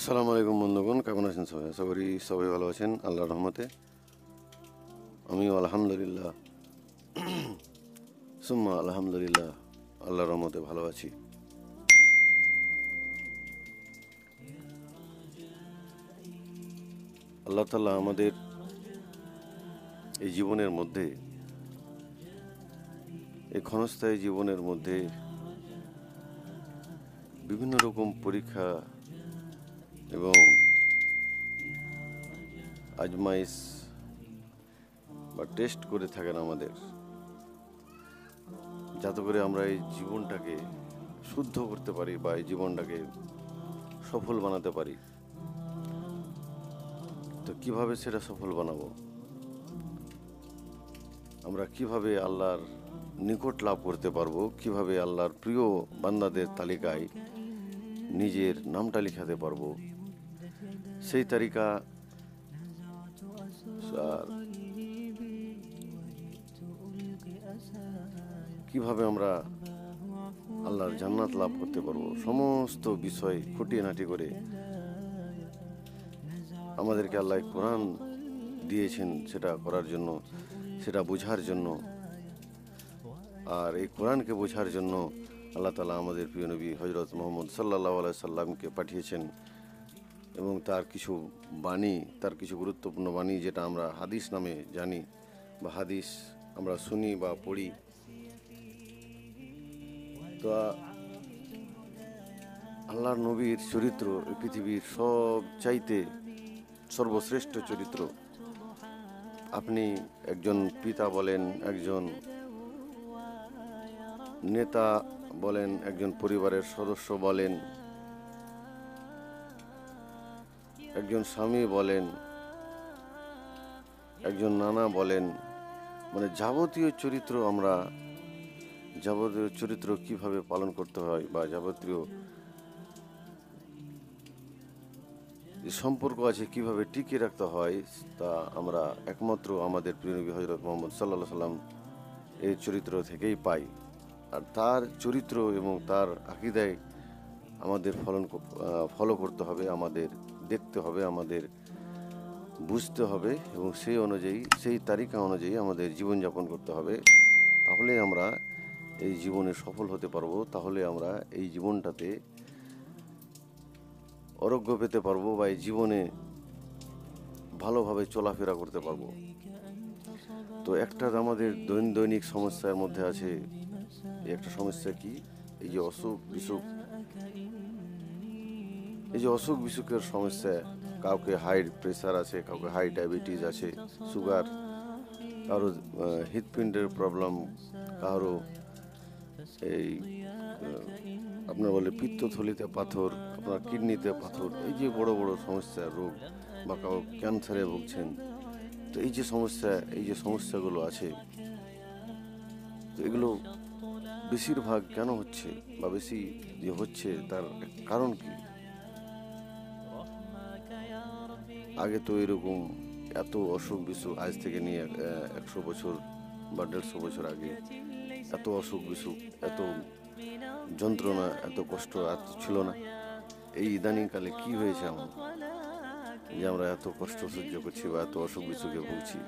আসসালামু আলাইকুম বন্ধুগণ, কেমন আছেন সবাই? আশা করি সবাই ভালো আছেন আল্লাহর রহমতে। আমিও আলহামদুলিল্লাহ সুম্মা আলহামদুলিল্লাহ আল্লাহর রহমতে ভালো আছি। আল্লাহ তাআলা আমাদের এই জীবনের মধ্যে, এই ক্ষণস্থায়ী জীবনের মধ্যে বিভিন্ন রকম পরীক্ষা এবং আজমাইশ বা টেস্ট করে থাকেন আমাদের, যাতে করে আমরা এই জীবনটাকে শুদ্ধ করতে পারি বা এই জীবনটাকে সফল বানাতে পারি। তো কিভাবে সেটা সফল বানাবো? আমরা কিভাবে আল্লাহর নিকট লাভ করতে পারবো? কিভাবে আল্লাহর প্রিয় বান্দাদের তালিকায় নিজের নামটা লিখাতে পারবো? সেই তালিকা আর কিভাবে আমরা আল্লাহর জান্নাত লাভ করতে পারবো, সমস্ত বিষয় খুঁটিনাটি করে আমাদেরকে আল্লাহ কোরআন দিয়েছেন সেটা করার জন্য, সেটা বোঝার জন্য। আর এই কোরআনকে বোঝার জন্য আল্লাহ তাআলা আমাদের প্রিয় নবী হযরত মুহাম্মদ সাল্লাল্লাহু আলাইহি সাল্লামকে পাঠিয়েছেন, এবং তার কিছু বাণী, তার কিছু গুরুত্বপূর্ণ বাণী, যেটা আমরা হাদিস নামে জানি বা হাদিস আমরা শুনি বা পড়ি। তো আল্লাহর নবীর চরিত্র এই পৃথিবীর সব চাইতে সর্বশ্রেষ্ঠ চরিত্র। আপনি একজন পিতা বলেন, একজন নেতা বলেন, একজন পরিবারের সদস্য বলেন, একজন স্বামী বলেন, একজন নানা বলেন, মানে যাবতীয় চরিত্র কিভাবে পালন করতে হয় বা যাবতীয় যে সম্পর্ক আছে কিভাবে টিকিয়ে রাখতে হয়, তা আমরা একমাত্র আমাদের প্রিয় নবী হযরত মুহাম্মদ সাল্লাল্লাহু আলাইহি সাল্লাম এই চরিত্র থেকেই পাই। আর তার চরিত্র এবং তার আকীদায় আমাদের ফলো করতে হবে, আমাদের দেখতে হবে, আমাদের বুঝতে হবে, এবং সেই অনুযায়ী, সেই তালিকা অনুযায়ী আমাদের জীবনযাপন করতে হবে। তাহলে আমরা এই জীবনে সফল হতে পারবো, তাহলে আমরা এই জীবনটাতে আরোগ্য পেতে পারবো বা এই জীবনে ভালোভাবে চলাফেরা করতে পারবো। তো একটা আমাদের দৈনিক সমস্যার মধ্যে আছে, একটা সমস্যা কি? এই যে অসুখ বিসুখের সমস্যা। কাউকে হাই প্রেসার আছে, কাউকে হাই ডায়াবেটিস আছে, সুগার, কারো হৃৎপিণ্ডের প্রবলেম, কারো এই আপনার বলে পিত্তথলিতে পাথর, আপনার কিডনিতে পাথর, এই যে বড় বড় সমস্যা, রোগ, বা কাউ ক্যান্সারে ভুগছেন। তো এই যে সমস্যাগুলো আছে, তো এগুলো বেশিরভাগ কেন হচ্ছে বা বেশি যে হচ্ছে তার কারণ কি? আগে তো এরকম এত অসুখ বিসুখ, আজ থেকে নিয়ে 100 বছর বা 150 বছর আগে এত অসুখ বিসুখ, এত যন্ত্রণা, এত কষ্ট এত ছিল না। এই ইদানিংকালে কি হয়েছে এমন যে আমরা এত কষ্ট সহ্য করছি বা এত অসুখ বিসুখে ভুগছি?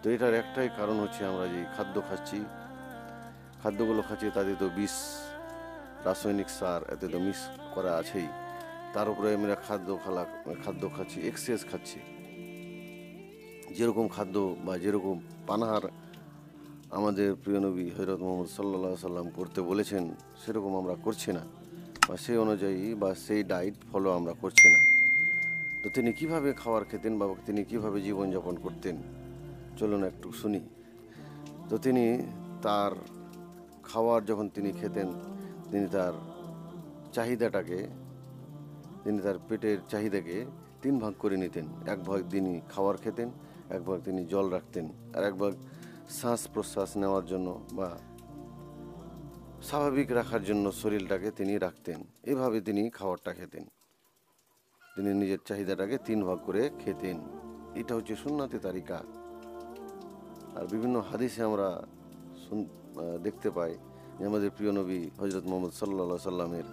তো এটার একটাই কারণ হচ্ছে আমরা যে খাদ্যগুলো খাচ্ছি তাতে তো বিষ, রাসায়নিক সার এতে তো মিক্স করা আছেই। তার উপরে আমরা খাদ্য খাচ্ছি, এক্সেস খাচ্ছি। যেরকম খাদ্য বা যেরকম পানাহার আমাদের প্রিয় নবী হযরত মুহাম্মদ সাল্লাল্লাহু আলাইহি সাল্লাম করতে বলেছেন, সেরকম আমরা করছি না, বা সেই অনুযায়ী বা সেই ডায়েট ফলো আমরা করছি না। তো তিনি কিভাবে খাবার খেতেন বা তিনি কিভাবে জীবনযাপন করতেন, চলুন একটু শুনি। তো তিনি তার খাবার যখন তিনি খেতেন, তিনি তার চাহিদাটাকে, তিনি তার পেটের চাহিদাকে 3 ভাগ করে নিতেন। 1 ভাগ তিনি খাবার খেতেন, 1 ভাগ তিনি জল রাখতেন, আর 1 ভাগ শ্বাস প্রশ্বাস নেওয়ার জন্য বা স্বাভাবিক রাখার জন্য শরীরটাকে তিনি রাখতেন। এভাবে তিনি খাবারটা খেতেন। তিনি নিজের চাহিদাটাকে 3 ভাগ করে খেতেন। এটা হচ্ছে সুন্নতি তারিকা। আর বিভিন্ন হাদিসে আমরা দেখতে পাই যে আমাদের প্রিয় নবী হযরত মুহাম্মদ সাল্লাল্লাহু আলাইহি সাল্লামের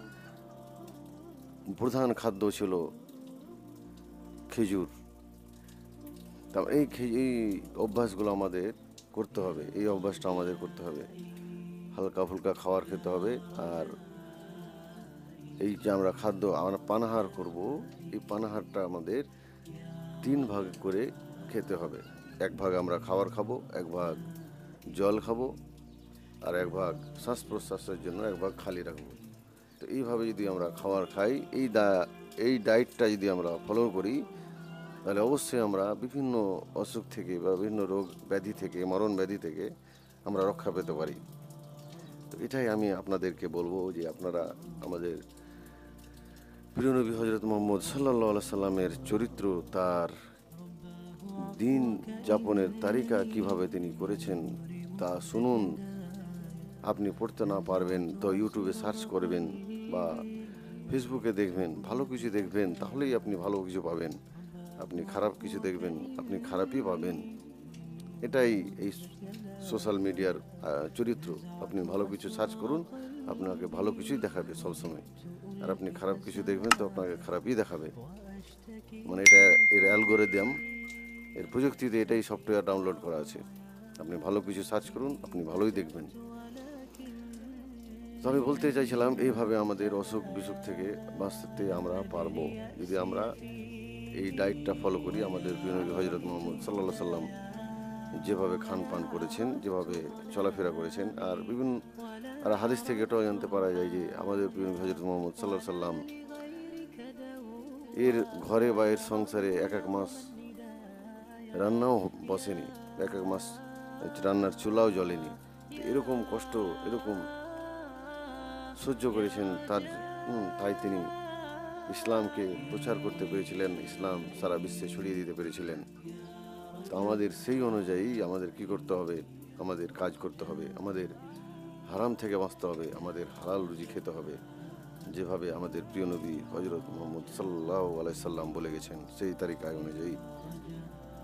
প্রধান খাদ্য ছিল খেজুর। তারপর এই অভ্যাসগুলো আমাদের করতে হবে, এই অভ্যাসটা আমাদের করতে হবে। হালকা ফুলকা খাবার খেতে হবে। আর এই যে আমরা পানাহার করব, এই পানাহারটা আমাদের 3 ভাগ করে খেতে হবে। 1 ভাগ আমরা খাবার খাবো, 1 ভাগ জল খাবো, আর 1 ভাগ শ্বাস প্রশ্বাসের জন্য 1 ভাগ খালি রাখবো। তো এইভাবে যদি আমরা খাবার খাই, এই ডায়েটটা যদি আমরা ফলো করি, তাহলে অবশ্যই আমরা বিভিন্ন অসুখ থেকে বা বিভিন্ন রোগ ব্যাধি থেকে, মরণ ব্যাধি থেকে আমরা রক্ষা পেতে পারি। তো এটাই আমি আপনাদেরকে বলবো যে আপনারা আমাদের প্রিয় নবী হজরত মুহাম্মদ সাল্লাল্লাহু আলাইহি সাল্লামের চরিত্র, তার দিন যাপনের তালিকা কিভাবে তিনি করেছেন তা শুনুন। আপনি পড়তে না পারবেন তো ইউটিউবে সার্চ করবেন বা ফেসবুকে দেখবেন, ভালো কিছু দেখবেন, তাহলেই আপনি ভালো কিছু পাবেন। আপনি খারাপ কিছু দেখবেন, আপনি খারাপই পাবেন। এটাই এই সোশ্যাল মিডিয়ার চরিত্র। আপনি ভালো কিছু সার্চ করুন, আপনাকে ভালো কিছুই দেখাবে সবসময়। আর আপনি খারাপ কিছু দেখবেন তো আপনাকে খারাপই দেখাবে। মানে এটা এর অ্যালগোরিদম, এর প্রযুক্তিতে এটাই সফটওয়্যার ডাউনলোড করা আছে। আপনি ভালো কিছু সার্চ করুন, আপনি ভালোই দেখবেন। তো আমি বলতে চাইছিলাম, এইভাবে আমাদের অসুখ বিসুখ থেকে বাঁচতে আমরা পারবো যদি আমরা এই ডায়েটটা ফলো করি। আমাদের প্রিয় নবী হজরত মুহাম্মদ সাল্লাল্লাহু আলাইহি সাল্লাম যেভাবে খান পান করেছেন, যেভাবে চলাফেরা করেছেন, আর হাদিস থেকে এটাও জানতে পারা যায় যে আমাদের প্রিয় নবী হজরত মুহাম্মদ সাল্লাল্লাহু আলাইহি সাল্লাম এর ঘরে বা এর সংসারে 1 মাস রান্নাও বসেনি, 1 মাস রান্নার চুলাও জ্বলেনি। এরকম কষ্ট, এরকম সহ্য করেছেন তাই তিনি ইসলামকে প্রচার করতে পেরেছিলেন, ইসলাম সারা বিশ্বে ছড়িয়ে দিতে পেরেছিলেন। তো আমাদের সেই অনুযায়ী আমাদের কি করতে হবে, আমাদের কাজ করতে হবে, আমাদের হারাম থেকে বাঁচতে হবে, আমাদের হালাল রুজি খেতে হবে, যেভাবে আমাদের প্রিয় নবী হজরত মুহাম্মদ সাল্লাল্লাহু আলাইহি সাল্লাম বলে গেছেন সেই তালিকা অনুযায়ী।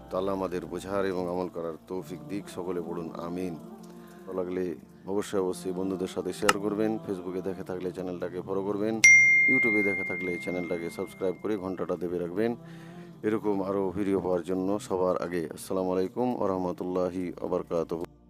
তো আল্লাহ আমাদের বোঝার এবং আমল করার তৌফিক দিক। সকলে পড়ুন আমিন। ভালো লাগলে অবশ্যই বন্ধুদের সাথে শেয়ার করবেন। ফেসবুকে দেখে থাকলে চ্যানেলটাকে ফলো করবেন, ইউটিউবে দেখে থাকলে চ্যানেলটাকে সাবস্ক্রাইব করে ঘন্টাটা দেবে রাখবেন এরকম আরও ভিডিও পাওয়ার জন্য সবার আগে। আসসালামু আলাইকুম ওয়া রাহমাতুল্লাহি ওয়া বারাকাতুহু।